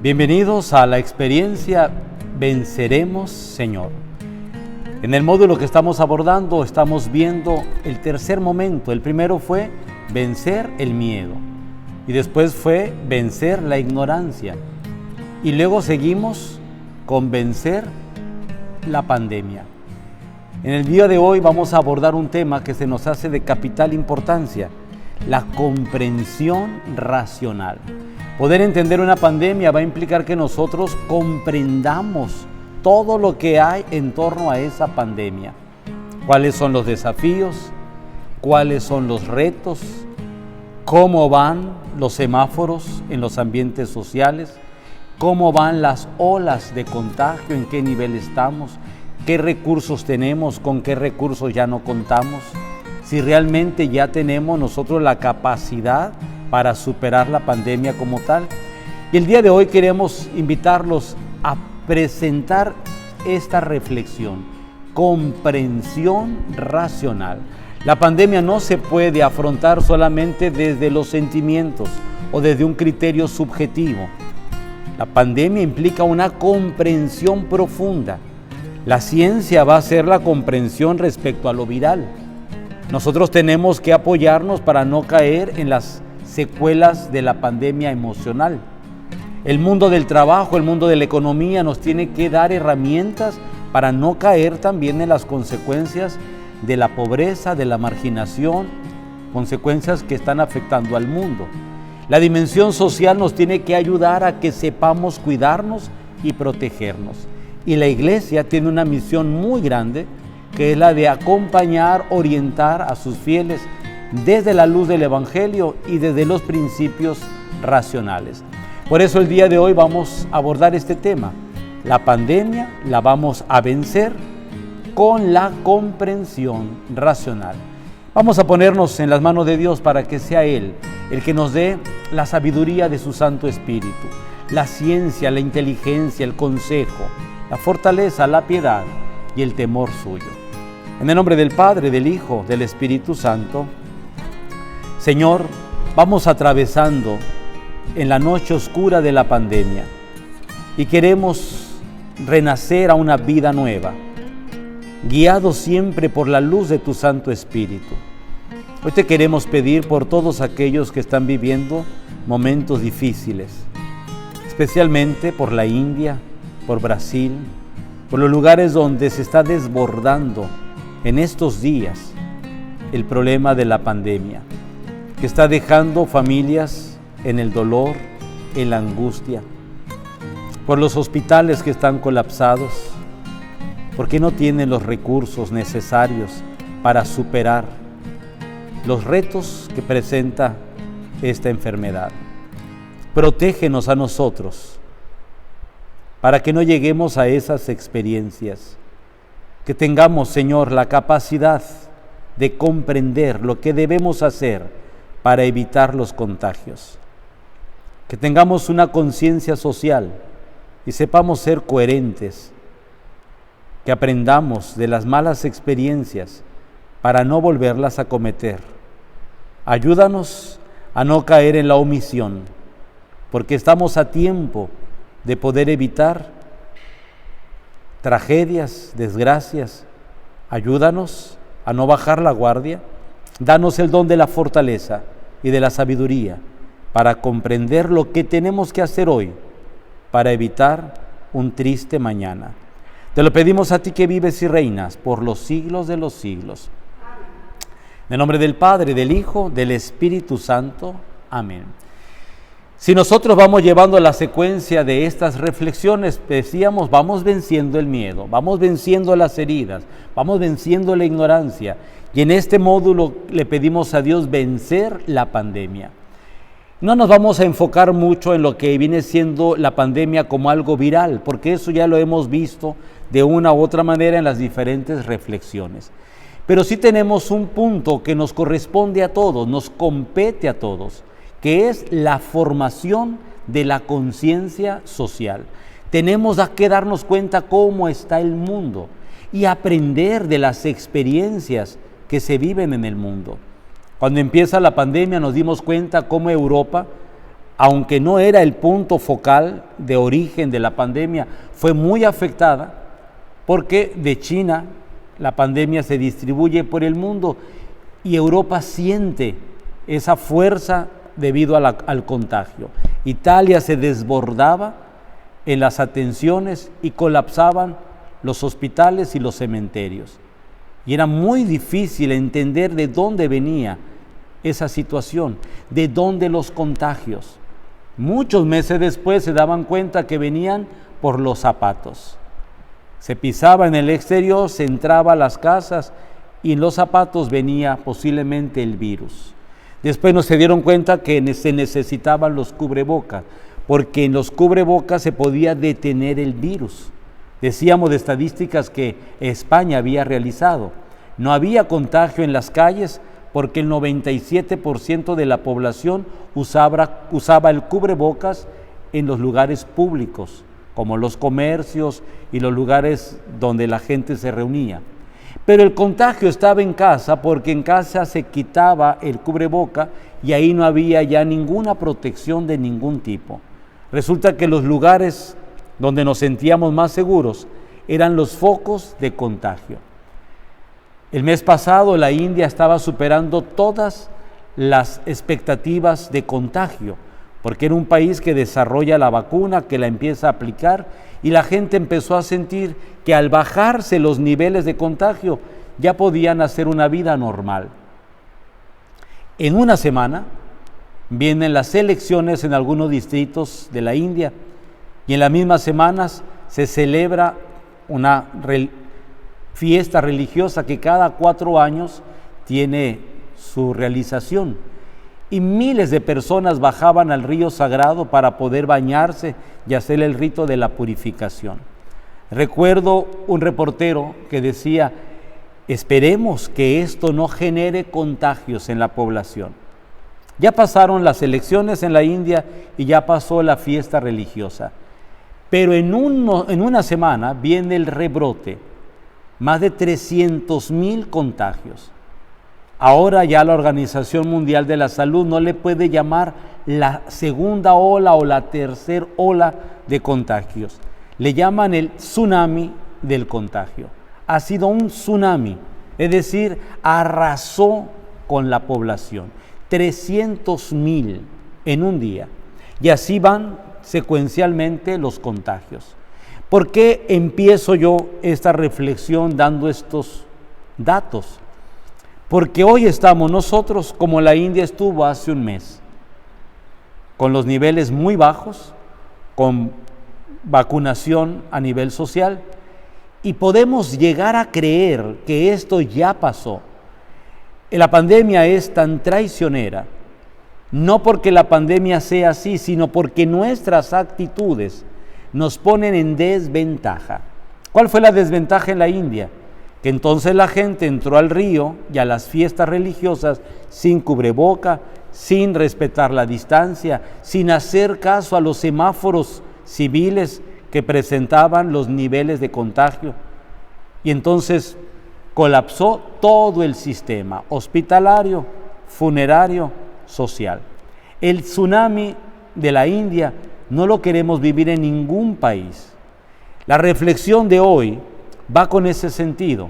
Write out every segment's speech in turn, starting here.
Bienvenidos a la experiencia Venceremos, Señor. En el módulo que estamos abordando estamos viendo el tercer momento. El primero fue vencer el miedo y después fue vencer la ignorancia y luego seguimos con vencer la pandemia. En el día de hoy vamos a abordar un tema que se nos hace de capital importancia: la comprensión racional. Poder entender una pandemia va a implicar que nosotros comprendamos todo lo que hay en torno a esa pandemia. ¿Cuáles son los desafíos? ¿Cuáles son los retos? ¿Cómo van los semáforos en los ambientes sociales? ¿Cómo van las olas de contagio? ¿En qué nivel estamos? ¿Qué recursos tenemos? ¿Con qué recursos ya no contamos? Si realmente ya tenemos nosotros la capacidad para superar la pandemia como tal. Y el día de hoy queremos invitarlos a presentar esta reflexión: comprensión racional. La pandemia no se puede afrontar solamente desde los sentimientos o desde un criterio subjetivo. La pandemia implica una comprensión profunda. La ciencia va a ser la comprensión respecto a lo viral. Nosotros tenemos que apoyarnos para no caer en las secuelas de la pandemia emocional. El mundo del trabajo, el mundo de la economía nos tiene que dar herramientas para no caer también en las consecuencias de la pobreza, de la marginación, consecuencias que están afectando al mundo. La dimensión social nos tiene que ayudar a que sepamos cuidarnos y protegernos. Y la Iglesia tiene una misión muy grande, que es la de acompañar, orientar a sus fieles desde la luz del Evangelio y desde los principios racionales. Por eso el día de hoy vamos a abordar este tema. La pandemia la vamos a vencer con la comprensión racional. Vamos a ponernos en las manos de Dios para que sea Él el que nos dé la sabiduría de su Santo Espíritu, la ciencia, la inteligencia, el consejo, la fortaleza, la piedad y el temor suyo. En el nombre del Padre, del Hijo, del Espíritu Santo. Señor, vamos atravesando en la noche oscura de la pandemia y queremos renacer a una vida nueva, guiados siempre por la luz de tu Santo Espíritu. Hoy te queremos pedir por todos aquellos que están viviendo momentos difíciles, especialmente por la India, por Brasil, por los lugares donde se está desbordando en estos días el problema de la pandemia, que está dejando familias en el dolor, en la angustia, por los hospitales que están colapsados, porque no tienen los recursos necesarios para superar los retos que presenta esta enfermedad. Protégenos a nosotros para que no lleguemos a esas experiencias, que tengamos, Señor, la capacidad de comprender lo que debemos hacer para evitar los contagios. Que tengamos una conciencia social y sepamos ser coherentes. Que aprendamos de las malas experiencias para no volverlas a cometer. Ayúdanos a no caer en la omisión, porque estamos a tiempo de poder evitar tragedias, desgracias. Ayúdanos a no bajar la guardia. Danos el don de la fortaleza y de la sabiduría para comprender lo que tenemos que hacer hoy para evitar un triste mañana. Te lo pedimos a ti que vives y reinas por los siglos de los siglos. En el nombre del Padre, del Hijo, del Espíritu Santo. Amén. Si nosotros vamos llevando la secuencia de estas reflexiones, decíamos, vamos venciendo el miedo, vamos venciendo las heridas, vamos venciendo la ignorancia. Y en este módulo le pedimos a Dios vencer la pandemia. No nos vamos a enfocar mucho en lo que viene siendo la pandemia como algo viral, porque eso ya lo hemos visto de una u otra manera en las diferentes reflexiones. Pero sí tenemos un punto que nos corresponde a todos, nos compete a todos, que es la formación de la conciencia social. Tenemos que darnos cuenta cómo está el mundo y aprender de las experiencias que se viven en el mundo. Cuando empieza la pandemia nos dimos cuenta cómo Europa aunque no era el punto focal de origen de la pandemia, fue muy afectada porque de China la pandemia se distribuye por el mundo y Europa siente esa fuerza debido al contagio. Italia se desbordaba en las atenciones y colapsaban los hospitales y los cementerios. Y era muy difícil entender de dónde venía esa situación, de dónde los contagios. Muchos meses después se daban cuenta que venían por los zapatos. Se pisaba en el exterior, se entraba a las casas y en los zapatos venía posiblemente el virus. Después no se dieron cuenta que se necesitaban los cubrebocas, porque en los cubrebocas se podía detener el virus. Decíamos de estadísticas que España había realizado. No había contagio en las calles porque el 97% de la población usaba el cubrebocas en los lugares públicos, como los comercios y los lugares donde la gente se reunía. Pero el contagio estaba en casa porque en casa se quitaba el cubreboca y ahí no había ya ninguna protección de ningún tipo. Resulta que los lugares donde nos sentíamos más seguros eran los focos de contagio. El mes pasado la India estaba superando todas las expectativas de contagio, porque era un país que desarrolla la vacuna, que la empieza a aplicar, y la gente empezó a sentir que al bajarse los niveles de contagio ya podían hacer una vida normal. En una semana vienen las elecciones en algunos distritos de la India y en las mismas semanas se celebra una fiesta religiosa que cada 4 años tiene su realización. Y miles de personas bajaban al río sagrado para poder bañarse y hacer el rito de la purificación. Recuerdo un reportero que decía: esperemos que esto no genere contagios en la población. Ya pasaron las elecciones en la India y ya pasó la fiesta religiosa, pero en una semana viene el rebrote, más de 300,000 contagios. Ahora ya la Organización Mundial de la Salud no le puede llamar la segunda ola o la tercera ola de contagios. Le llaman el tsunami del contagio. Ha sido un tsunami, es decir, arrasó con la población. 300,000 en un día. Y así van secuencialmente los contagios. ¿Por qué empiezo yo esta reflexión dando estos datos? Porque hoy estamos nosotros como la India estuvo hace un mes, con los niveles muy bajos, con vacunación a nivel social, y podemos llegar a creer que esto ya pasó. La pandemia es tan traicionera, no porque la pandemia sea así, sino porque nuestras actitudes nos ponen en desventaja. ¿Cuál fue la desventaja en la India? Que entonces la gente entró al río y a las fiestas religiosas sin cubreboca, sin respetar la distancia, sin hacer caso a los semáforos civiles que presentaban los niveles de contagio. Y entonces colapsó todo el sistema hospitalario, funerario, social. El tsunami de la India no lo queremos vivir en ningún país. La reflexión de hoy va con ese sentido,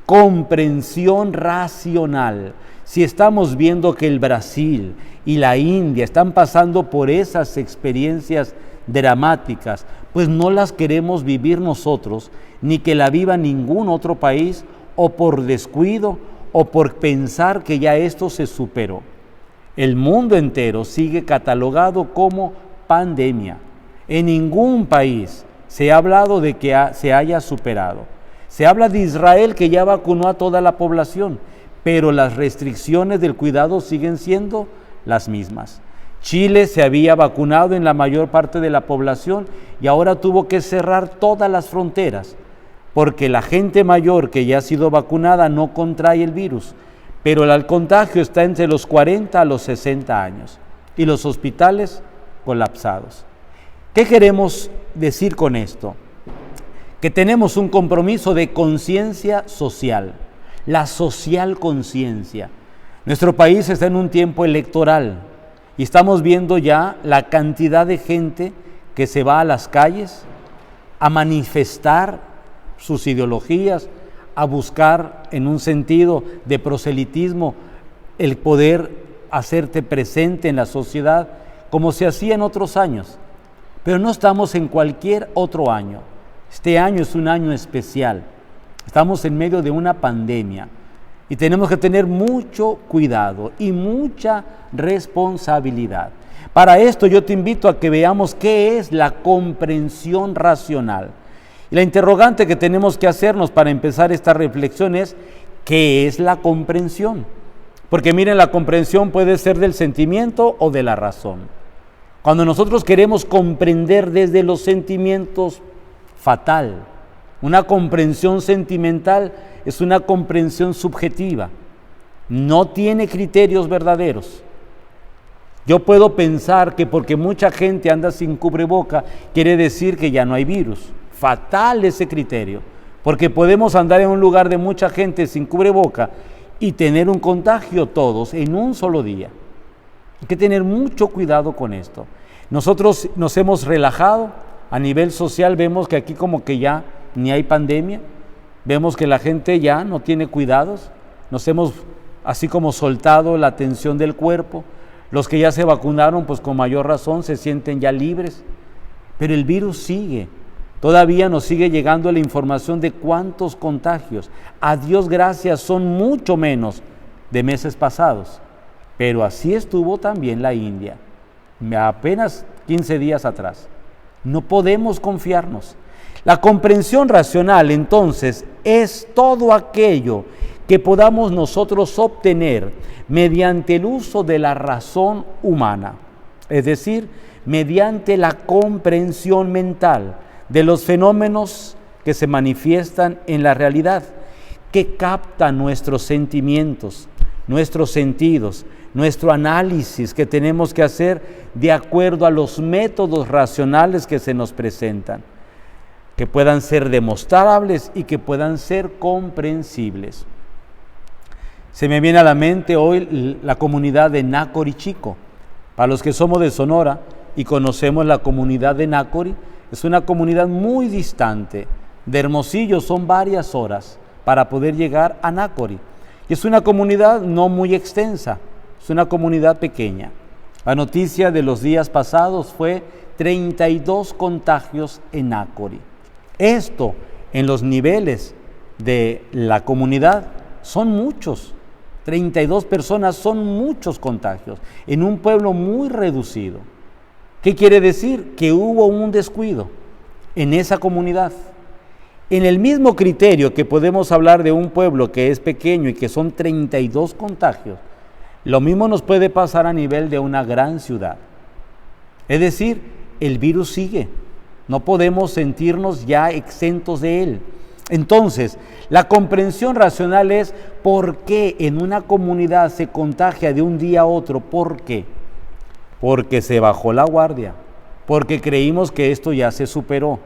comprensión racional. Si estamos viendo que el Brasil y la India están pasando por esas experiencias dramáticas, pues no las queremos vivir nosotros, ni que la viva ningún otro país, o por descuido, o por pensar que ya esto se superó. El mundo entero sigue catalogado como pandemia. En ningún país se ha hablado de que se haya superado. Se habla de Israel, que ya vacunó a toda la población, pero las restricciones del cuidado siguen siendo las mismas. Chile se había vacunado en la mayor parte de la población y ahora tuvo que cerrar todas las fronteras, porque la gente mayor que ya ha sido vacunada no contrae el virus, pero el contagio está entre los 40 a los 60 años y los hospitales colapsados. ¿Qué queremos decir con esto? Que tenemos un compromiso de conciencia social, la social conciencia. Nuestro país está en un tiempo electoral Y estamos viendo ya la cantidad de gente que se va a las calles a manifestar sus ideologías, a buscar en un sentido de proselitismo el poder hacerte presente en la sociedad como se hacía en otros años. Pero no estamos en cualquier otro año. Este año es un año especial. Estamos en medio de una pandemia y tenemos que tener mucho cuidado y mucha responsabilidad. Para esto yo te invito a que veamos qué es la comprensión racional. Y la interrogante que tenemos que hacernos para empezar esta reflexión es, ¿qué es la comprensión? Porque miren, la comprensión puede ser del sentimiento o de la razón. Cuando nosotros queremos comprender desde los sentimientos, fatal. Una comprensión sentimental es una comprensión subjetiva. No tiene criterios verdaderos. Yo puedo pensar que porque mucha gente anda sin cubreboca, quiere decir que ya no hay virus. Fatal ese criterio, porque podemos andar en un lugar de mucha gente sin cubreboca y tener un contagio todos en un solo día. Hay que tener mucho cuidado con esto. Nosotros nos hemos relajado, a nivel social vemos que aquí como que ya ni hay pandemia, vemos que la gente ya no tiene cuidados, nos hemos así como soltado la tensión del cuerpo. Los que ya se vacunaron, pues con mayor razón se sienten ya libres, pero el virus sigue. Todavía nos sigue llegando la información de cuántos contagios. A Dios gracias, son mucho menos de meses pasados, pero así estuvo también la India, apenas 15 días atrás. No podemos confiarnos. La comprensión racional, entonces, es todo aquello que podamos nosotros obtener mediante el uso de la razón humana, es decir, mediante la comprensión mental de los fenómenos que se manifiestan en la realidad, que captan nuestros sentimientos, nuestros sentidos, nuestro análisis que tenemos que hacer de acuerdo a los métodos racionales que se nos presentan, que puedan ser demostrables y que puedan ser comprensibles. Se me viene a la mente hoy la comunidad de Nácori Chico. Para los que somos de Sonora y conocemos la comunidad de Nácori, es una comunidad muy distante. De Hermosillo son varias horas para poder llegar a Nácori. Y es una comunidad no muy extensa, es una comunidad pequeña. La noticia de los días pasados fue 32 contagios en Nácori. Esto en los niveles de la comunidad son muchos. 32 personas son muchos contagios en un pueblo muy reducido. ¿Qué quiere decir? Que hubo un descuido en esa comunidad. En el mismo criterio que podemos hablar de un pueblo que es pequeño y que son 32 contagios, lo mismo nos puede pasar a nivel de una gran ciudad. Es decir, el virus sigue. No podemos sentirnos ya exentos de él. Entonces, la comprensión racional es por qué en una comunidad se contagia de un día a otro. ¿Por qué? Porque se bajó la guardia, porque creímos que esto ya se superó.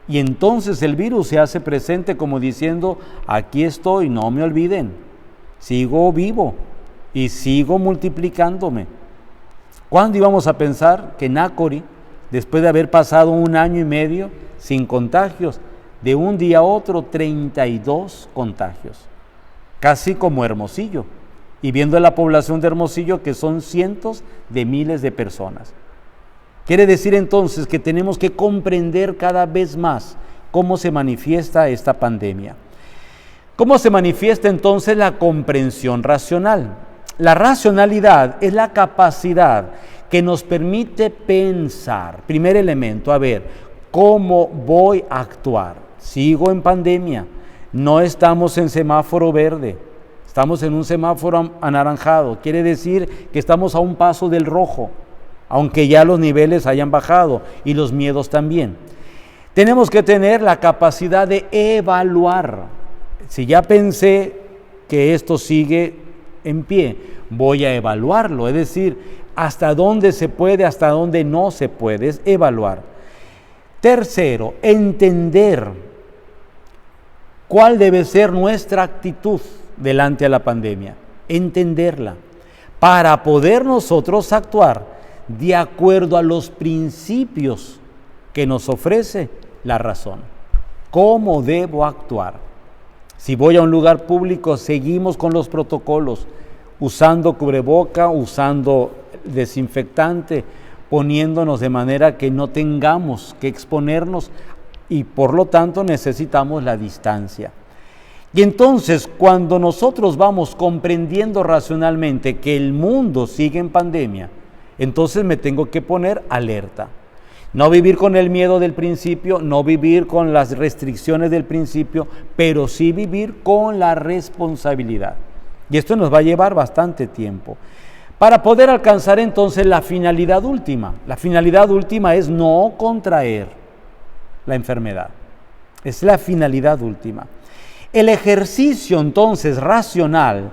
Y entonces el virus se hace presente como diciendo, aquí estoy, no me olviden, sigo vivo y sigo multiplicándome. ¿Cuándo íbamos a pensar que Nácori, después de haber pasado 1 año y medio sin contagios, de un día a otro 32 contagios, casi como Hermosillo, y viendo la población de Hermosillo que son cientos de miles de personas? Quiere decir entonces que tenemos que comprender cada vez más cómo se manifiesta esta pandemia. ¿Cómo se manifiesta entonces la comprensión racional? La racionalidad es la capacidad que nos permite pensar. Primer elemento, a ver, ¿cómo voy a actuar? Sigo en pandemia, no estamos en semáforo verde, estamos en un semáforo anaranjado, quiere decir que estamos a un paso del rojo, aunque ya los niveles hayan bajado y los miedos también. Tenemos que tener la capacidad de evaluar. Si ya pensé que esto sigue en pie, voy a evaluarlo, es decir, hasta dónde se puede, hasta dónde no se puede, es evaluar. Tercero, entender cuál debe ser nuestra actitud delante de la pandemia, entenderla. para poder nosotros actuar de acuerdo a los principios que nos ofrece la razón. ¿Cómo debo actuar? Si voy a un lugar público, seguimos con los protocolos, usando cubreboca, usando desinfectante, poniéndonos de manera que no tengamos que exponernos y por lo tanto necesitamos la distancia. Y entonces, cuando nosotros vamos comprendiendo racionalmente que el mundo sigue en pandemia, entonces me tengo que poner alerta. No vivir con el miedo del principio, no vivir con las restricciones del principio, pero sí vivir con la responsabilidad. Y esto nos va a llevar bastante tiempo. Para poder alcanzar entonces la finalidad última. La finalidad última es no contraer la enfermedad. Es la finalidad última. El ejercicio entonces racional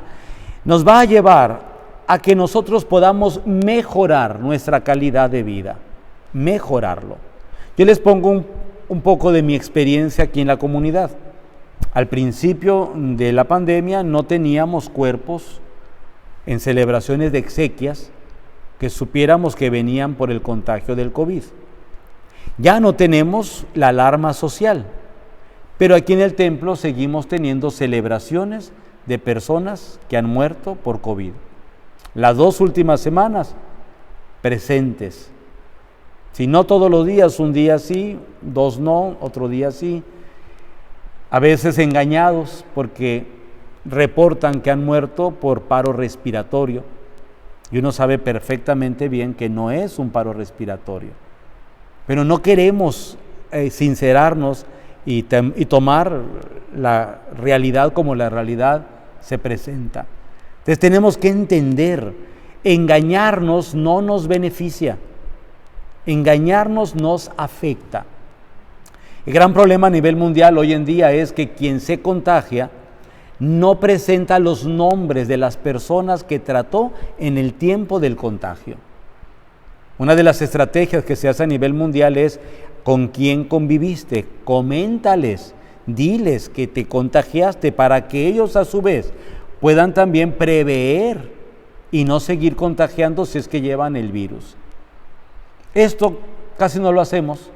nos va a llevar a que nosotros podamos mejorar nuestra calidad de vida, mejorarlo. Yo les pongo un poco de mi experiencia aquí en la comunidad. Al principio de la pandemia no teníamos cuerpos en celebraciones de exequias que supiéramos que venían por el contagio del COVID. Ya no tenemos la alarma social. Pero aquí en el templo seguimos teniendo celebraciones de personas que han muerto por COVID. Las 2 últimas semanas, presentes. Si no todos los días, un día sí, 2 no, otro día sí. A veces engañados porque reportan que han muerto por paro respiratorio. Y uno sabe perfectamente bien que no es un paro respiratorio. Pero no queremos sincerarnos y tomar la realidad como la realidad se presenta. Entonces tenemos que entender, engañarnos no nos beneficia, engañarnos nos afecta. El gran problema a nivel mundial hoy en día es que quien se contagia no presenta los nombres de las personas que trató en el tiempo del contagio. Una de las estrategias que se hace a nivel mundial es ¿con quién conviviste? Coméntales, diles que te contagiaste para que ellos a su vez puedan también prever y no seguir contagiando si es que llevan el virus. Esto casi no lo hacemos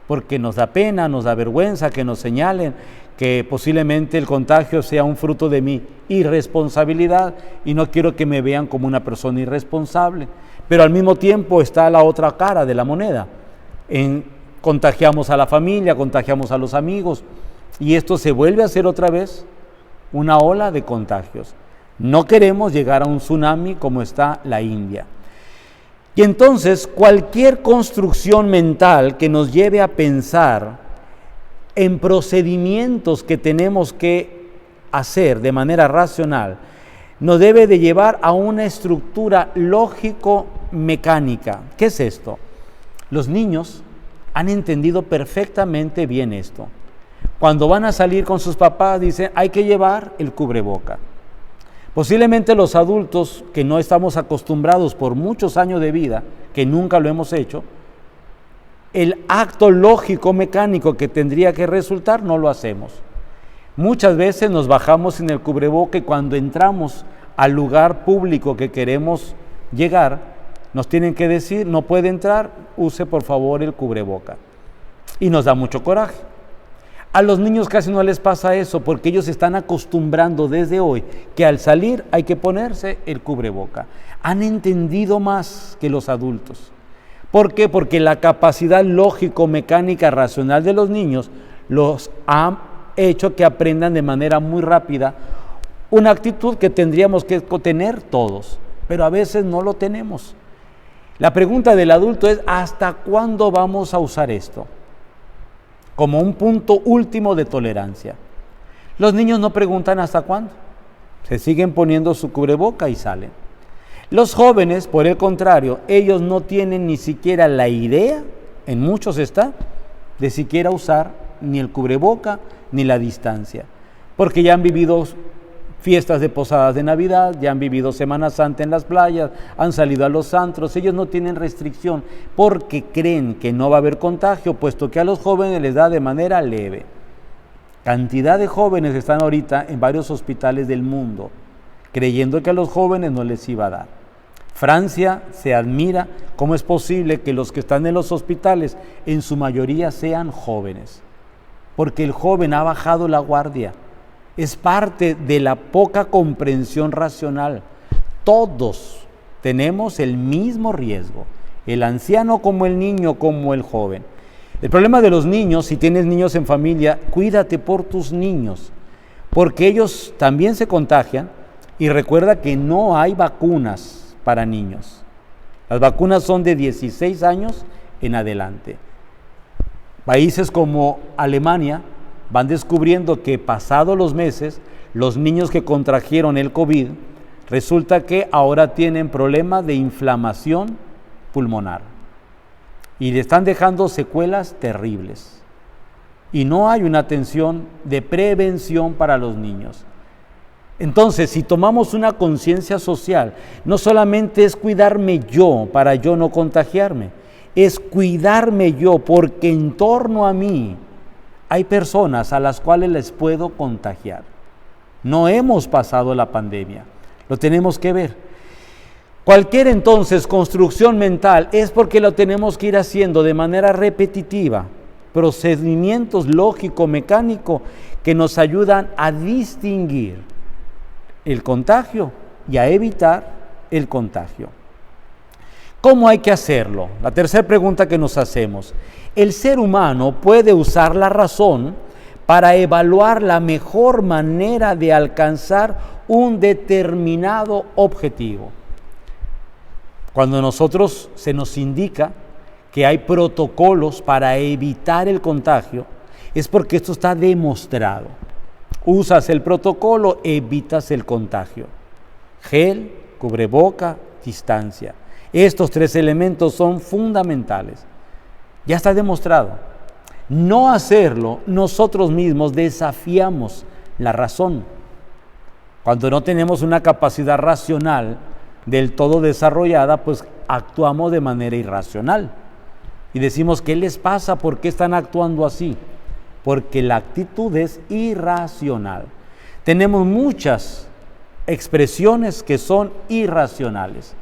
porque nos da pena, nos da vergüenza que nos señalen que posiblemente el contagio sea un fruto de mi irresponsabilidad y no quiero que me vean como una persona irresponsable. Pero al mismo tiempo está la otra cara de la moneda. Contagiamos a la familia, contagiamos a los amigos y esto se vuelve a hacer otra vez una ola de contagios. No queremos llegar a un tsunami como está la India. Y entonces cualquier construcción mental que nos lleve a pensar en procedimientos que tenemos que hacer de manera racional nos debe de llevar a una estructura lógico-mecánica. ¿Qué es esto? Los niños han entendido perfectamente bien esto. Cuando van a salir con sus papás, dicen, hay que llevar el cubreboca. Posiblemente los adultos que no estamos acostumbrados por muchos años de vida, que nunca lo hemos hecho, el acto lógico mecánico que tendría que resultar no lo hacemos. Muchas veces nos bajamos en el cubreboca y cuando entramos al lugar público que queremos llegar, nos tienen que decir, no puede entrar, use por favor el cubreboca. Y nos da mucho coraje. A los niños casi no les pasa eso porque ellos se están acostumbrando desde hoy que al salir hay que ponerse el cubreboca. Han entendido más que los adultos. ¿Por qué? Porque la capacidad lógico-mecánica racional de los niños los ha hecho que aprendan de manera muy rápida una actitud que tendríamos que tener todos, pero a veces no lo tenemos. La pregunta del adulto es, ¿hasta cuándo vamos a usar esto? Como un punto último de tolerancia. Los niños no preguntan hasta cuándo. Se siguen poniendo su cubreboca y salen. Los jóvenes, por el contrario, ellos no tienen ni siquiera la idea, en muchos está, de siquiera usar ni el cubreboca ni la distancia. Porque ya han vivido fiestas de posadas de Navidad, ya han vivido Semana Santa en las playas, han salido a los antros, ellos no tienen restricción porque creen que no va a haber contagio, puesto que a los jóvenes les da de manera leve. Cantidad de jóvenes están ahorita en varios hospitales del mundo, creyendo que a los jóvenes no les iba a dar. Francia se admira cómo es posible que los que están en los hospitales en su mayoría sean jóvenes, porque el joven ha bajado la guardia. Es parte de la poca comprensión racional. Todos tenemos el mismo riesgo, el anciano como el niño como el joven. El problema de los niños, si tienes niños en familia, cuídate por tus niños, porque ellos también se contagian, y recuerda que no hay vacunas para niños. Las vacunas son de 16 años en adelante. Países como Alemania van descubriendo que pasados los meses, los niños que contrajeron el COVID, resulta que ahora tienen problemas de inflamación pulmonar y le están dejando secuelas terribles. Y no hay una atención de prevención para los niños. Entonces, si tomamos una conciencia social, no solamente es cuidarme yo para yo no contagiarme, es cuidarme yo porque en torno a mí hay personas a las cuales les puedo contagiar. No hemos pasado la pandemia, lo tenemos que ver. Cualquier entonces construcción mental es porque lo tenemos que ir haciendo de manera repetitiva, procedimientos lógico-mecánico que nos ayudan a distinguir el contagio y a evitar el contagio. ¿Cómo hay que hacerlo? La tercera pregunta que nos hacemos. El ser humano puede usar la razón para evaluar la mejor manera de alcanzar un determinado objetivo. Cuando nosotros se nos indica que hay protocolos para evitar el contagio, es porque esto está demostrado. Usas el protocolo, evitas el contagio. Gel, cubreboca, distancia. Estos tres elementos son fundamentales. Ya está demostrado. No hacerlo, nosotros mismos desafiamos la razón. Cuando no tenemos una capacidad racional del todo desarrollada, pues actuamos de manera irracional. Y decimos, ¿qué les pasa? ¿Por qué están actuando así? Porque la actitud es irracional. Tenemos muchas expresiones que son irracionales.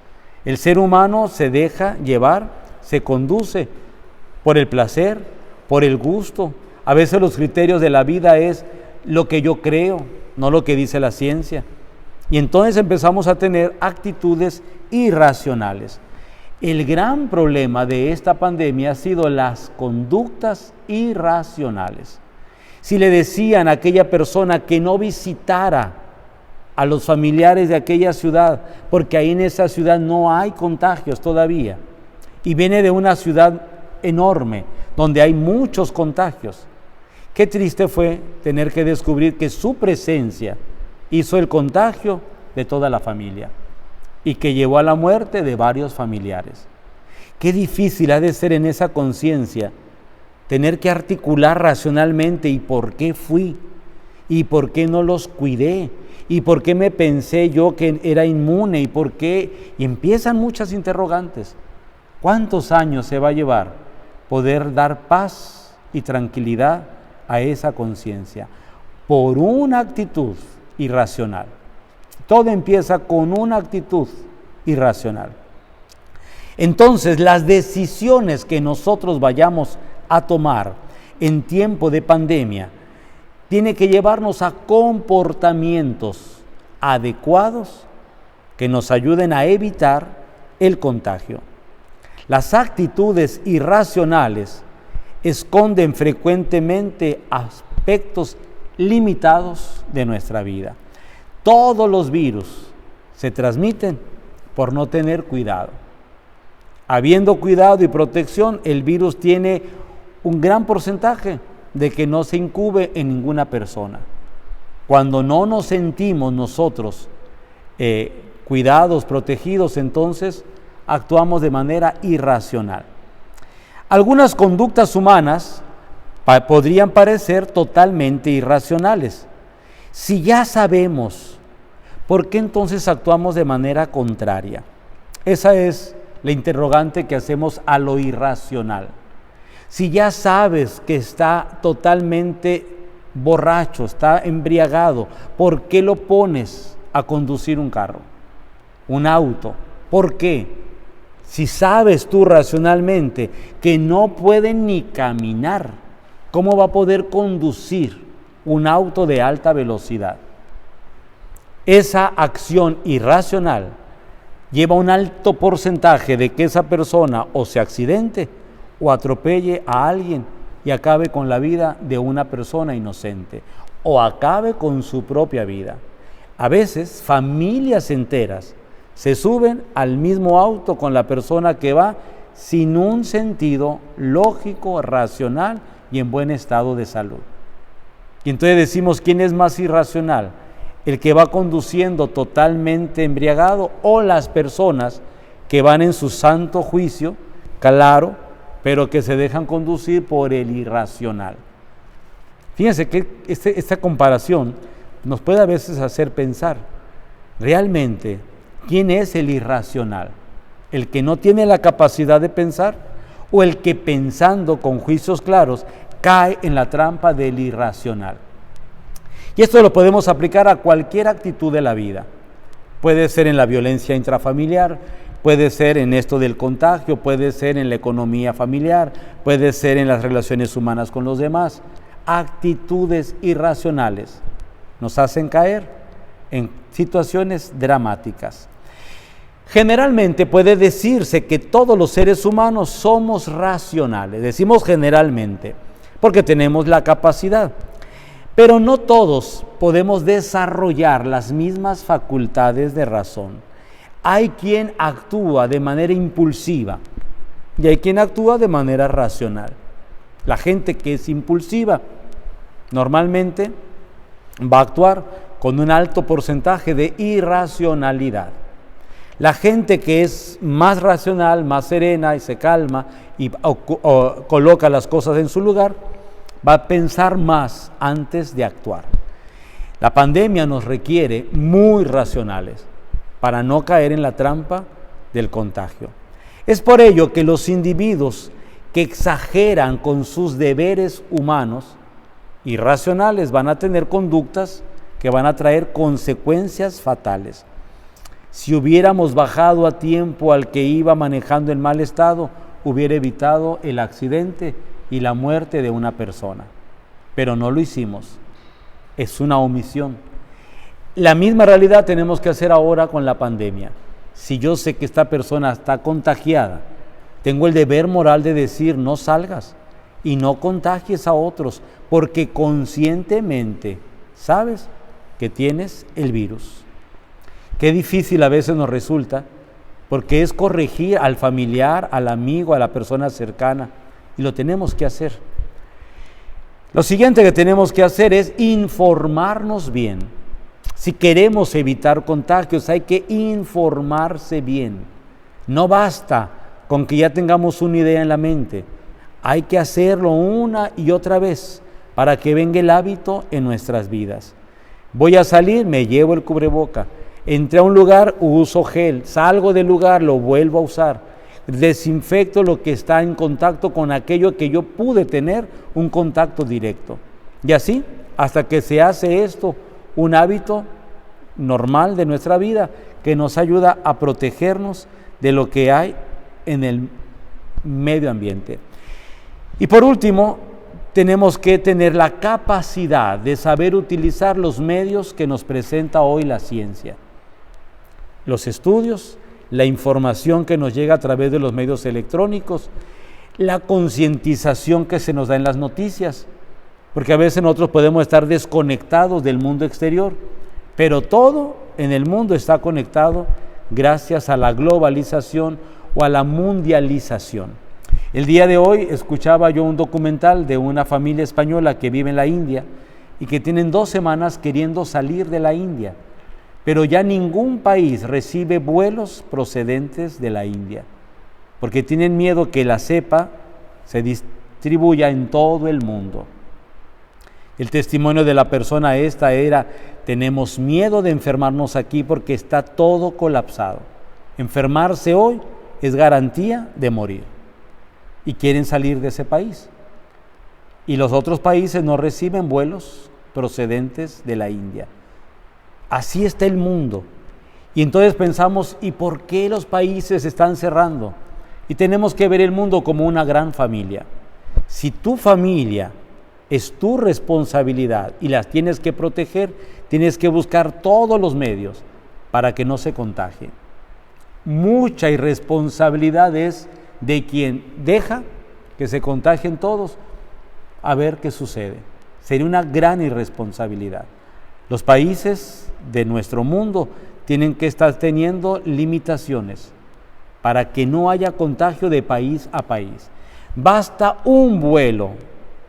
El ser humano se deja llevar, se conduce por el placer, por el gusto. A veces los criterios de la vida es lo que yo creo, no lo que dice la ciencia. Y entonces empezamos a tener actitudes irracionales. El gran problema de esta pandemia ha sido las conductas irracionales. Si le decían a aquella persona que no visitara a los familiares de aquella ciudad, porque ahí en esa ciudad no hay contagios todavía, y viene de una ciudad enorme, donde hay muchos contagios, qué triste fue tener que descubrir que su presencia hizo el contagio de toda la familia y que llevó a la muerte de varios familiares. Qué difícil ha de ser en esa conciencia tener que articular racionalmente y por qué fui, y por qué no los cuidé, y por qué me pensé yo que era inmune, y por qué, y empiezan muchas interrogantes. ¿Cuántos años se va a llevar poder dar paz y tranquilidad a esa conciencia? Por una actitud irracional. Todo empieza con una actitud irracional. Entonces, las decisiones que nosotros vayamos a tomar en tiempo de pandemia tiene que llevarnos a comportamientos adecuados que nos ayuden a evitar el contagio. Las actitudes irracionales esconden frecuentemente aspectos limitados de nuestra vida. Todos los virus se transmiten por no tener cuidado. Habiendo cuidado y protección, el virus tiene un gran porcentaje de que no se incube en ninguna persona. Cuando no nos sentimos nosotros cuidados, protegidos, entonces actuamos de manera irracional. Algunas conductas humanas podrían parecer totalmente irracionales. Si ya sabemos, ¿por qué entonces actuamos de manera contraria? Esa es la interrogante que hacemos a lo irracional. Si ya sabes que está totalmente borracho, está embriagado, ¿por qué lo pones a conducir un carro, un auto? ¿Por qué? Si sabes tú racionalmente que no puede ni caminar, ¿cómo va a poder conducir un auto de alta velocidad? Esa acción irracional lleva un alto porcentaje de que esa persona o se accidente o atropelle a alguien y acabe con la vida de una persona inocente o acabe con su propia vida. A veces familias enteras se suben al mismo auto con la persona que va sin un sentido lógico, racional y en buen estado de salud. Y entonces decimos, ¿quién es más irracional? ¿El que va conduciendo totalmente embriagado o las personas que van en su santo juicio, claro, pero que se dejan conducir por el irracional? Fíjense que esta comparación nos puede a veces hacer pensar, realmente, ¿quién es el irracional? ¿El que no tiene la capacidad de pensar o el que pensando con juicios claros cae en la trampa del irracional? Y esto lo podemos aplicar a cualquier actitud de la vida. Puede ser en la violencia intrafamiliar, puede ser en esto del contagio, puede ser en la economía familiar, puede ser en las relaciones humanas con los demás. Actitudes irracionales nos hacen caer en situaciones dramáticas. Generalmente puede decirse que todos los seres humanos somos racionales. Decimos generalmente, porque tenemos la capacidad. Pero no todos podemos desarrollar las mismas facultades de razón. Hay quien actúa de manera impulsiva y hay quien actúa de manera racional. La gente que es impulsiva normalmente va a actuar con un alto porcentaje de irracionalidad. La gente que es más racional, más serena y se calma y coloca las cosas en su lugar, va a pensar más antes de actuar. La pandemia nos requiere muy racionales para no caer en la trampa del contagio. Es por ello que los individuos que exageran con sus deberes humanos irracionales van a tener conductas que van a traer consecuencias fatales. Si hubiéramos bajado a tiempo al que iba manejando en mal estado, hubiera evitado el accidente y la muerte de una persona. Pero no lo hicimos. Es una omisión. La misma realidad tenemos que hacer ahora con la pandemia. Si yo sé que esta persona está contagiada, tengo el deber moral de decir no salgas y no contagies a otros, porque conscientemente sabes que tienes el virus. Qué difícil a veces nos resulta, porque es corregir al familiar, al amigo, a la persona cercana, y lo tenemos que hacer. Lo siguiente que tenemos que hacer es informarnos bien. Si queremos evitar contagios, hay que informarse bien. No basta con que ya tengamos una idea en la mente. Hay que hacerlo una y otra vez para que venga el hábito en nuestras vidas. Voy a salir, me llevo el cubreboca. Entré a un lugar, uso gel. Salgo del lugar, lo vuelvo a usar. Desinfecto lo que está en contacto con aquello que yo pude tener un contacto directo. Y así, hasta que se hace esto un hábito normal de nuestra vida que nos ayuda a protegernos de lo que hay en el medio ambiente. Y por último, tenemos que tener la capacidad de saber utilizar los medios que nos presenta hoy la ciencia. Los estudios, la información que nos llega a través de los medios electrónicos, la concientización que se nos da en las noticias, porque a veces nosotros podemos estar desconectados del mundo exterior, pero todo en el mundo está conectado gracias a la globalización o a la mundialización. El día de hoy escuchaba yo un documental de una familia española que vive en la India y que tienen 2 semanas queriendo salir de la India, pero ya ningún país recibe vuelos procedentes de la India, porque tienen miedo que la cepa se distribuya en todo el mundo. El testimonio de la persona esta era: tenemos miedo de enfermarnos aquí porque está todo colapsado. Enfermarse hoy es garantía de morir. Y quieren salir de ese país. Y los otros países no reciben vuelos procedentes de la India. Así está el mundo. Y entonces pensamos, ¿y por qué los países se están cerrando? Y tenemos que ver el mundo como una gran familia. Si tu familia es tu responsabilidad y las tienes que proteger, tienes que buscar todos los medios para que no se contagien. Mucha irresponsabilidad es de quien deja que se contagien todos, a ver qué sucede. Sería una gran irresponsabilidad. Los países de nuestro mundo tienen que estar teniendo limitaciones para que no haya contagio de país a país. Basta un vuelo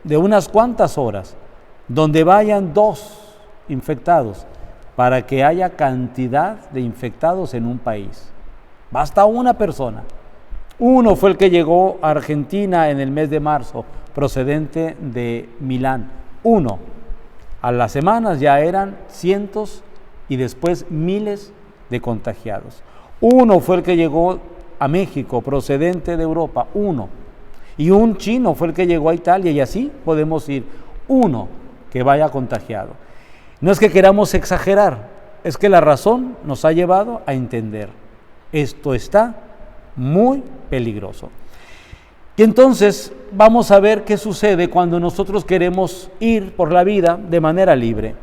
de unas cuantas horas donde vayan 2 infectados para que haya cantidad de infectados en un país. Basta una persona. Uno fue el que llegó a Argentina en el mes de marzo, procedente de Milán. Uno. A las semanas ya eran cientos y después miles de contagiados. Uno fue el que llegó a México, procedente de Europa. Uno. Y un chino fue el que llegó a Italia, y así podemos ir. Uno que vaya contagiado. No es que queramos exagerar, es que la razón nos ha llevado a entender. Esto está muy peligroso. Y entonces vamos a ver qué sucede cuando nosotros queremos ir por la vida de manera libre,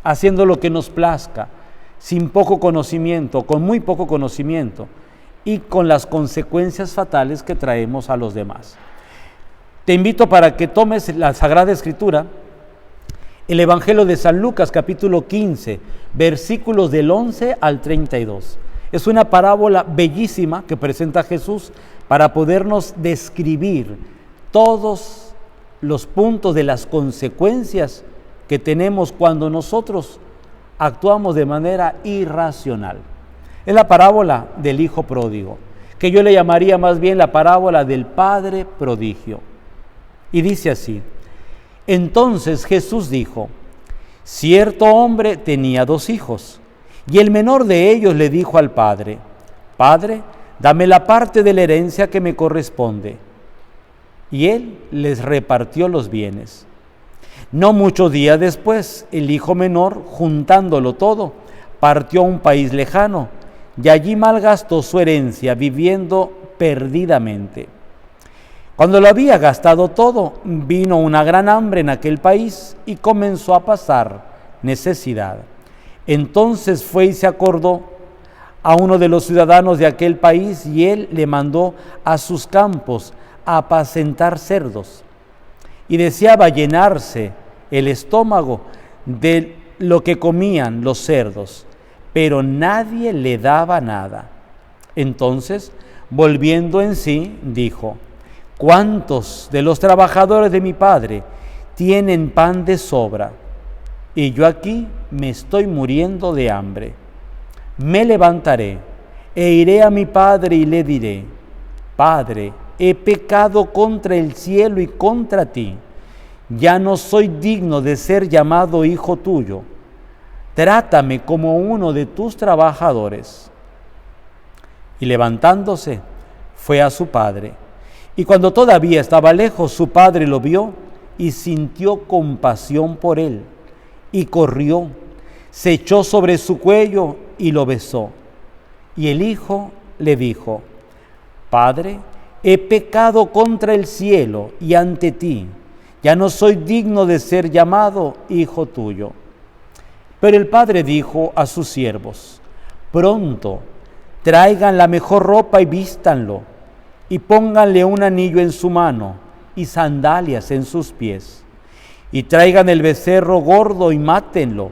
haciendo lo que nos plazca, sin poco conocimiento, con muy poco conocimiento, y con las consecuencias fatales que traemos a los demás. Te invito para que tomes la Sagrada Escritura, el Evangelio de San Lucas, capítulo 15, versículos del 11 al 32. Es una parábola bellísima que presenta Jesús para podernos describir todos los puntos de las consecuencias que tenemos cuando nosotros actuamos de manera irracional. Es la parábola del hijo pródigo, que yo le llamaría más bien la parábola del padre prodigio. Y dice así: entonces Jesús dijo, cierto hombre tenía 2 hijos, y el menor de ellos le dijo al padre, Padre, dame la parte de la herencia que me corresponde. Y él les repartió los bienes. No muchos días después, el hijo menor, juntándolo todo, partió a un país lejano, y allí malgastó su herencia viviendo perdidamente. Cuando lo había gastado todo, vino una gran hambre en aquel país y comenzó a pasar necesidad. Entonces fue y se acordó a uno de los ciudadanos de aquel país, y él le mandó a sus campos a apacentar cerdos. Y deseaba llenarse el estómago de lo que comían los cerdos, pero nadie le daba nada. Entonces, volviendo en sí, dijo, ¿cuántos de los trabajadores de mi padre tienen pan de sobra? Y yo aquí me estoy muriendo de hambre. Me levantaré e iré a mi padre y le diré, Padre, he pecado contra el cielo y contra ti. Ya no soy digno de ser llamado hijo tuyo. Trátame como uno de tus trabajadores. Y levantándose, fue a su padre. Y cuando todavía estaba lejos, su padre lo vio y sintió compasión por él. Y corrió, se echó sobre su cuello y lo besó. Y el hijo le dijo, Padre, he pecado contra el cielo y ante ti. Ya no soy digno de ser llamado hijo tuyo. Pero el padre dijo a sus siervos, pronto, traigan la mejor ropa y vístanlo, y pónganle un anillo en su mano y sandalias en sus pies. Y traigan el becerro gordo y mátenlo.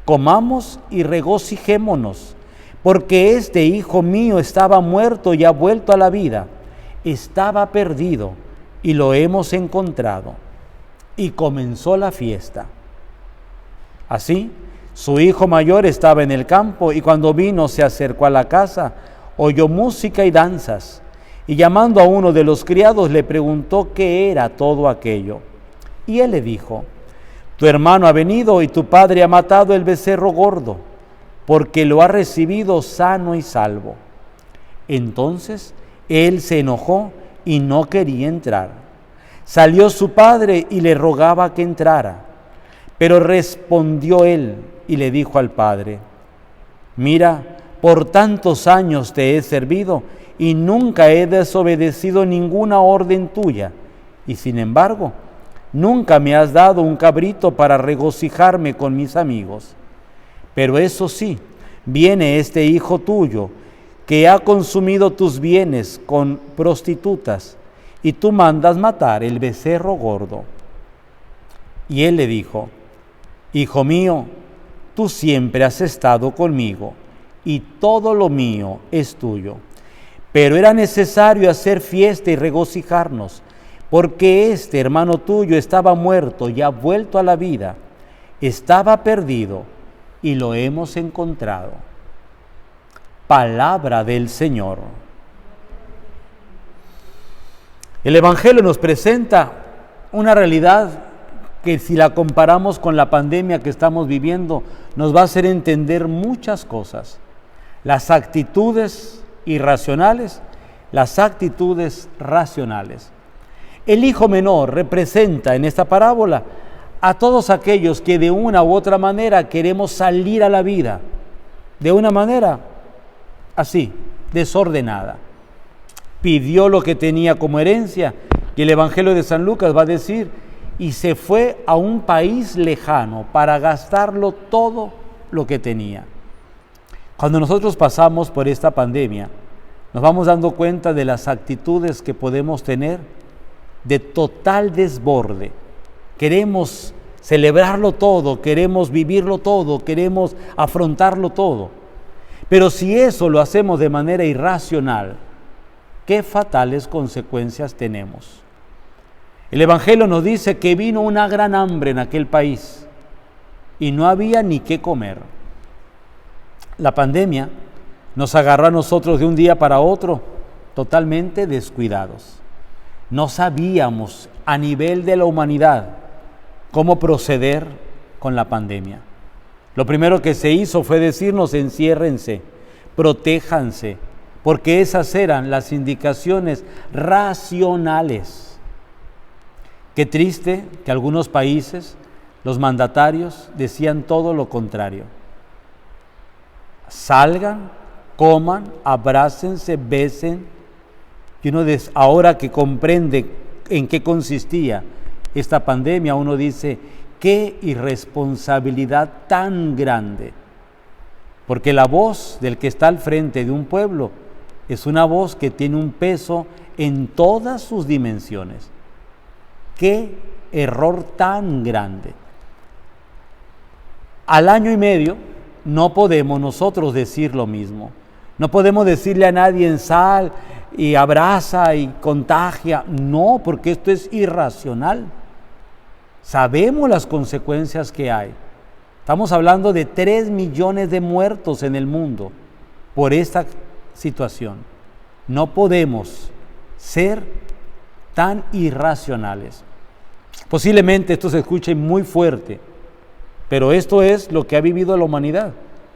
Comamos y regocijémonos, porque este hijo mío estaba muerto y ha vuelto a la vida. Estaba perdido y lo hemos encontrado. Y comenzó la fiesta. Así, su hijo mayor estaba en el campo, y cuando vino se acercó a la casa, oyó música y danzas, y llamando a uno de los criados le preguntó qué era todo aquello. Y él le dijo, tu hermano ha venido y tu padre ha matado el becerro gordo, porque lo ha recibido sano y salvo. Entonces él se enojó y no quería entrar. Salió su padre y le rogaba que entrara, pero respondió él y le dijo al padre, mira, por tantos años te he servido y nunca he desobedecido ninguna orden tuya. Y sin embargo, nunca me has dado un cabrito para regocijarme con mis amigos. Pero eso sí, viene este hijo tuyo, que ha consumido tus bienes con prostitutas, y tú mandas matar el becerro gordo. Y él le dijo: Hijo mío, tú siempre has estado conmigo, y todo lo mío es tuyo. Pero era necesario hacer fiesta y regocijarnos, porque este hermano tuyo estaba muerto y ha vuelto a la vida, estaba perdido y lo hemos encontrado. Palabra del Señor. El Evangelio nos presenta una realidad que, si la comparamos con la pandemia que estamos viviendo, nos va a hacer entender muchas cosas. Las actitudes irracionales, las actitudes racionales. El hijo menor representa en esta parábola a todos aquellos que de una u otra manera queremos salir a la vida, de una manera así, desordenada. Pidió lo que tenía como herencia, y el Evangelio de San Lucas va a decir: y se fue a un país lejano para gastarlo todo lo que tenía. Cuando nosotros pasamos por esta pandemia, nos vamos dando cuenta de las actitudes que podemos tener de total desborde. Queremos celebrarlo todo, queremos vivirlo todo, queremos afrontarlo todo. Pero si eso lo hacemos de manera irracional, qué fatales consecuencias tenemos. El Evangelio nos dice que vino una gran hambre en aquel país y no había ni qué comer. La pandemia nos agarró a nosotros de un día para otro totalmente descuidados. No sabíamos a nivel de la humanidad cómo proceder con la pandemia. Lo primero que se hizo fue decirnos: enciérrense, protéjanse, porque esas eran las indicaciones racionales. Qué triste que algunos países, los mandatarios, decían todo lo contrario. Salgan, coman, abrácense, besen. Y uno, ahora que comprende en qué consistía esta pandemia, uno dice: qué irresponsabilidad tan grande. Porque la voz del que está al frente de un pueblo es una voz que tiene un peso en todas sus dimensiones. Qué error tan grande. Al año y medio no podemos nosotros decir lo mismo. No podemos decirle a nadie: sal y abraza y contagia. No, porque esto es irracional. Sabemos las consecuencias que hay. Estamos hablando de 3 millones de muertos en el mundo por esta situación. No podemos ser tan irracionales. Posiblemente esto se escuche muy fuerte, pero esto es lo que ha vivido la humanidad.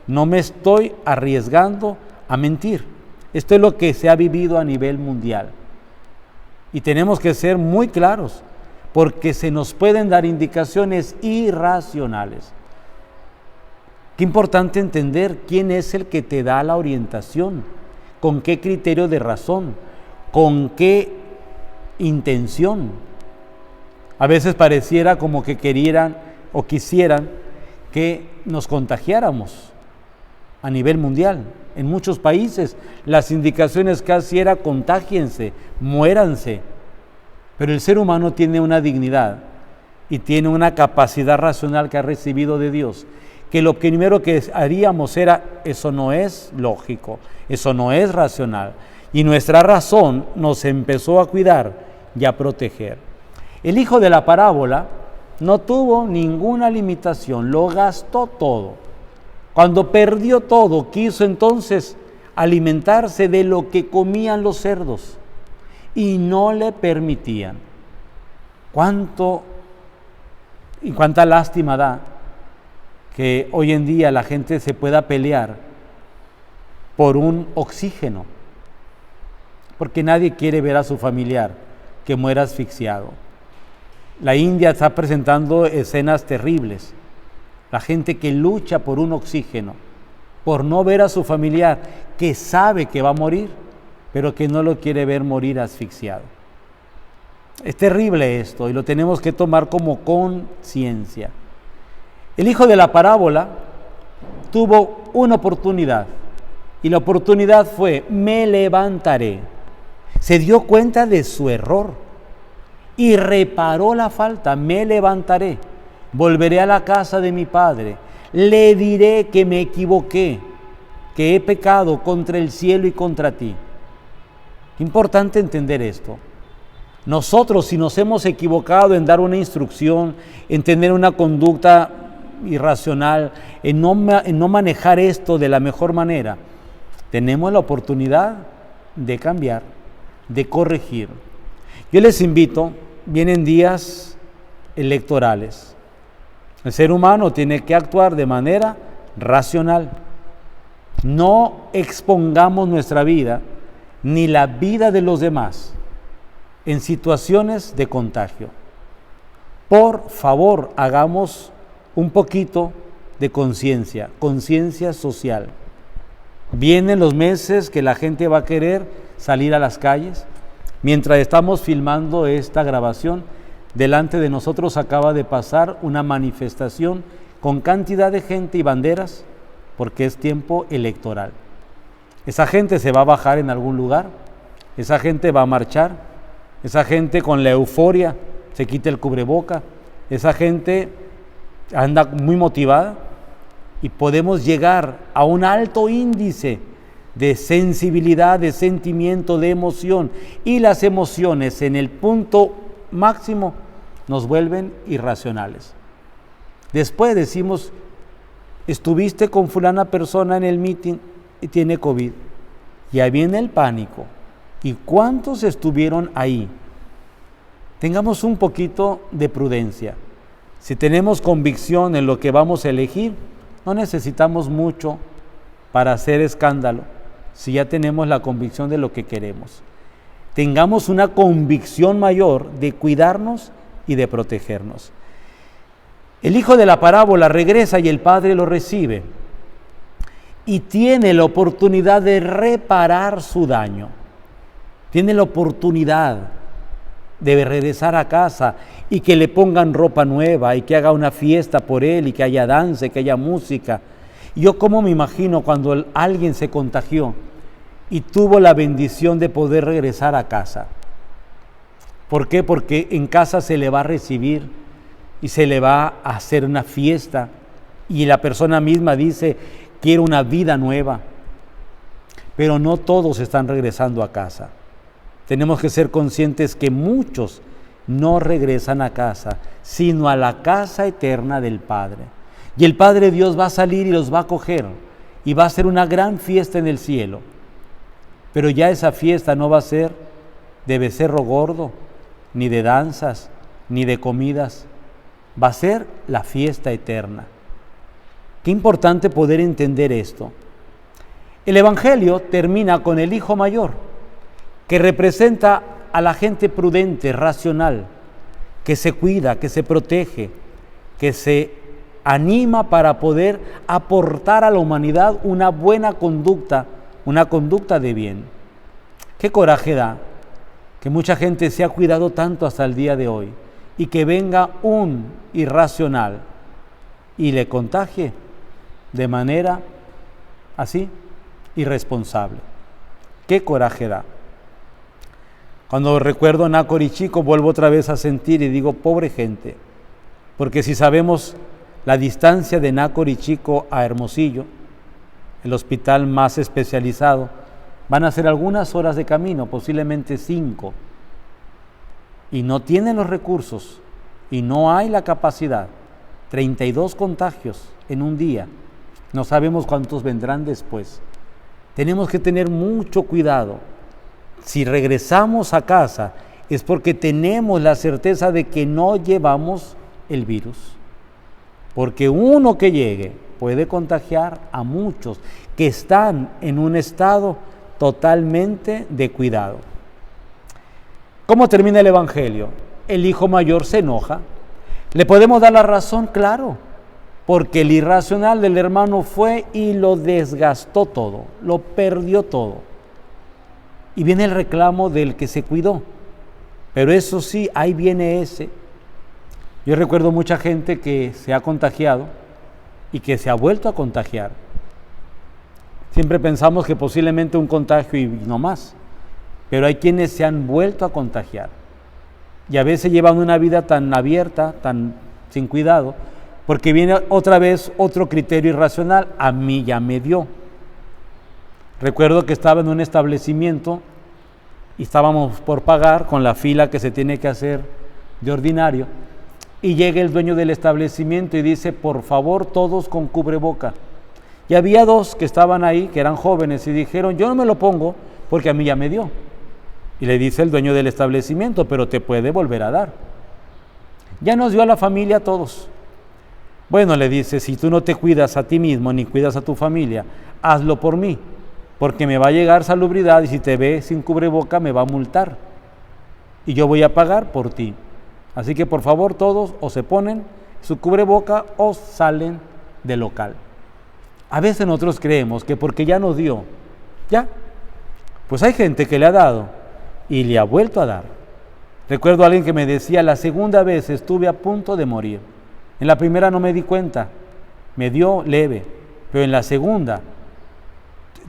No me estoy arriesgando a mentir. Esto es lo que se ha vivido a nivel mundial. Y tenemos que ser muy claros, porque se nos pueden dar indicaciones irracionales. Qué importante entender quién es el que te da la orientación, con qué criterio de razón, con qué intención. A veces pareciera como que quisieran que nos contagiáramos a nivel mundial. En muchos países las indicaciones casi era: contágiense, muéranse. Pero el ser humano tiene una dignidad y tiene una capacidad racional que ha recibido de Dios, que lo primero que haríamos era: eso no es lógico, eso no es racional. Y nuestra razón nos empezó a cuidar y a proteger. El hijo de la parábola no tuvo ninguna limitación, lo gastó todo. Cuando perdió todo, quiso entonces alimentarse de lo que comían los cerdos y no le permitían. Cuánta lástima da que hoy en día la gente se pueda pelear por un oxígeno, porque nadie quiere ver a su familiar que muera asfixiado. La India está presentando escenas terribles. La gente que lucha por un oxígeno, por no ver a su familiar que sabe que va a morir, pero que no lo quiere ver morir asfixiado. Es terrible esto y lo tenemos que tomar como conciencia. El hijo de la parábola tuvo una oportunidad y la oportunidad fue: me levantaré. Se dio cuenta de su error y reparó la falta. Me levantaré, volveré a la casa de mi padre, le diré que me equivoqué, que he pecado contra el cielo y contra ti. Importante entender esto. Nosotros, si nos hemos equivocado en dar una instrucción, en tener una conducta irracional, en no manejar esto de la mejor manera, tenemos la oportunidad de cambiar, de corregir. Yo les invito, vienen días electorales. El ser humano tiene que actuar de manera racional. No expongamos nuestra vida ni la vida de los demás en situaciones de contagio. Por favor, hagamos un poquito de conciencia social. Vienen los meses que la gente va a querer salir a las calles. Mientras estamos filmando esta grabación, delante de nosotros acaba de pasar una manifestación con cantidad de gente y banderas, porque es tiempo electoral. Esa gente se va a bajar en algún lugar, esa gente va a marchar, esa gente con la euforia se quita el cubreboca, esa gente anda muy motivada y podemos llegar a un alto índice de sensibilidad, de sentimiento, de emoción, y las emociones en el punto máximo nos vuelven irracionales. Después decimos: estuviste con fulana persona en el meeting y tiene COVID. Y ahí viene el pánico. ¿Y cuántos estuvieron ahí? Tengamos un poquito de prudencia. Si tenemos convicción en lo que vamos a elegir, no necesitamos mucho para hacer escándalo, si ya tenemos la convicción de lo que queremos. Tengamos una convicción mayor de cuidarnos y de protegernos. El hijo de la parábola regresa y el padre lo recibe y tiene la oportunidad de reparar su daño. Tiene la oportunidad de regresar a casa y que le pongan ropa nueva y que haga una fiesta por él y que haya danza, que haya música. Yo como me imagino cuando alguien se contagió y tuvo la bendición de poder regresar a casa. ¿Por qué? Porque en casa se le va a recibir y se le va a hacer una fiesta y la persona misma dice: quiero una vida nueva. Pero no todos están regresando a casa. Tenemos que ser conscientes que muchos no regresan a casa, sino a la casa eterna del Padre. Y el Padre Dios va a salir y los va a acoger y va a hacer una gran fiesta en el cielo. Pero ya esa fiesta no va a ser de becerro gordo, ni de danzas, ni de comidas. Va a ser la fiesta eterna. Qué importante poder entender esto. El Evangelio termina con el hijo mayor, que representa a la gente prudente, racional, que se cuida, que se protege, que se anima para poder aportar a la humanidad una buena conducta, una conducta de bien. Qué coraje da que mucha gente se ha cuidado tanto hasta el día de hoy y que venga un irracional y le contagie de manera así irresponsable. Qué coraje da. Cuando recuerdo Nácor y Chico, vuelvo otra vez a sentir y digo: pobre gente, porque si sabemos la distancia de Nácor y Chico a Hermosillo, el hospital más especializado, van a ser algunas horas de camino, posiblemente 5, y no tienen los recursos y no hay la capacidad. 32 contagios en un día, no sabemos cuántos vendrán después. Tenemos que tener mucho cuidado. Si regresamos a casa es porque tenemos la certeza de que no llevamos el virus. Porque uno que llegue puede contagiar a muchos que están en un estado totalmente de cuidado. ¿Cómo termina el Evangelio? El hijo mayor se enoja. ¿Le podemos dar la razón? Claro. porque el irracional del hermano fue y lo desgastó todo, lo perdió todo. Y viene el reclamo del que se cuidó, pero eso sí, ahí viene ese. Yo recuerdo mucha gente que se ha contagiado y que se ha vuelto a contagiar. Siempre pensamos que posiblemente un contagio y no más, pero hay quienes se han vuelto a contagiar y a veces llevan una vida tan abierta, tan sin cuidado, porque viene otra vez otro criterio irracional: a mí ya me dio. Recuerdo que estaba en un establecimiento y estábamos por pagar con la fila que se tiene que hacer de ordinario, y llega el dueño del establecimiento y dice: por favor, todos con cubreboca. Y había dos que estaban ahí, que eran jóvenes, y dijeron: yo no me lo pongo porque a mí ya me dio. Y le dice el dueño del establecimiento: pero te puede volver a dar. Ya nos dio a la familia a todos. Bueno, le dice: si tú no te cuidas a ti mismo ni cuidas a tu familia, hazlo por mí, porque me va a llegar salubridad y si te ve sin cubreboca me va a multar. Y yo voy a pagar por ti. Así que por favor todos o se ponen su cubreboca o salen del local. A veces nosotros creemos que porque ya nos dio, ya, pues hay gente que le ha dado y le ha vuelto a dar. Recuerdo a alguien que me decía: la segunda vez estuve a punto de morir. En la primera no me di cuenta, me dio leve, pero en la segunda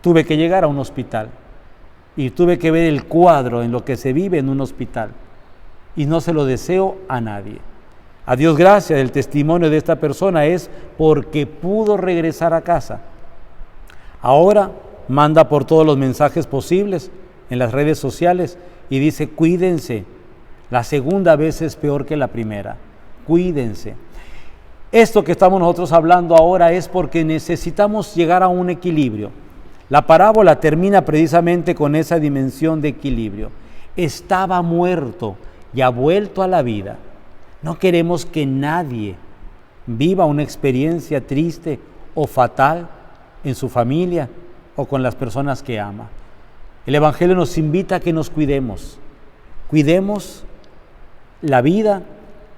tuve que llegar a un hospital y tuve que ver el cuadro en lo que se vive en un hospital. Y no se lo deseo a nadie. A Dios gracias, el testimonio de esta persona es porque pudo regresar a casa. Ahora manda por todos los mensajes posibles en las redes sociales y dice: cuídense, la segunda vez es peor que la primera, cuídense. Esto que estamos nosotros hablando ahora es porque necesitamos llegar a un equilibrio. La parábola termina precisamente con esa dimensión de equilibrio. Estaba muerto y ha vuelto a la vida. No queremos que nadie viva una experiencia triste o fatal en su familia o con las personas que ama. El Evangelio nos invita a que nos cuidemos. Cuidemos la vida,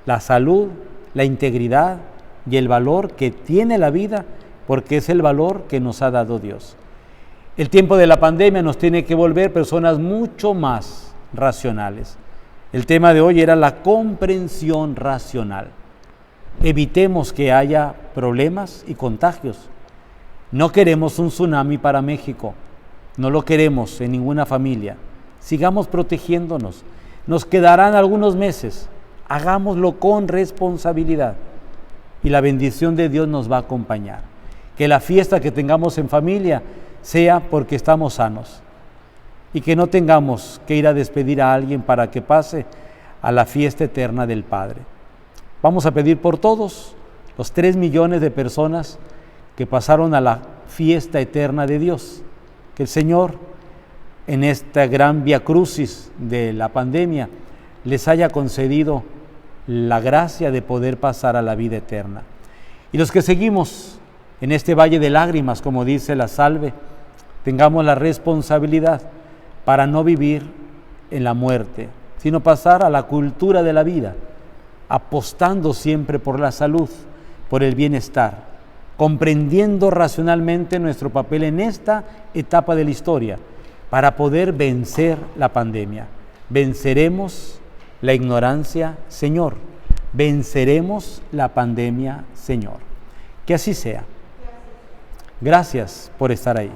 la salud, la integridad y el valor que tiene la vida, porque es el valor que nos ha dado Dios. El tiempo de la pandemia nos tiene que volver personas mucho más racionales. El tema de hoy era la comprensión racional. Evitemos que haya problemas y contagios. No queremos un tsunami para México, no lo queremos en ninguna familia. Sigamos protegiéndonos. Nos quedarán algunos meses, hagámoslo con responsabilidad y la bendición de Dios nos va a acompañar. Que la fiesta que tengamos en familia sea porque estamos sanos y que no tengamos que ir a despedir a alguien para que pase a la fiesta eterna del Padre. Vamos a pedir por todos los 3 millones de personas que pasaron a la fiesta eterna de Dios. Que el Señor, en esta gran vía crucis de la pandemia, les haya concedido la gracia de poder pasar a la vida eterna. Y los que seguimos en este valle de lágrimas, como dice la salve, tengamos la responsabilidad para no vivir en la muerte, sino pasar a la cultura de la vida, apostando siempre por la salud, por el bienestar, comprendiendo racionalmente nuestro papel en esta etapa de la historia, para poder vencer la pandemia. Venceremos la ignorancia, Señor. Venceremos la pandemia, Señor. Que así sea. Gracias por estar ahí.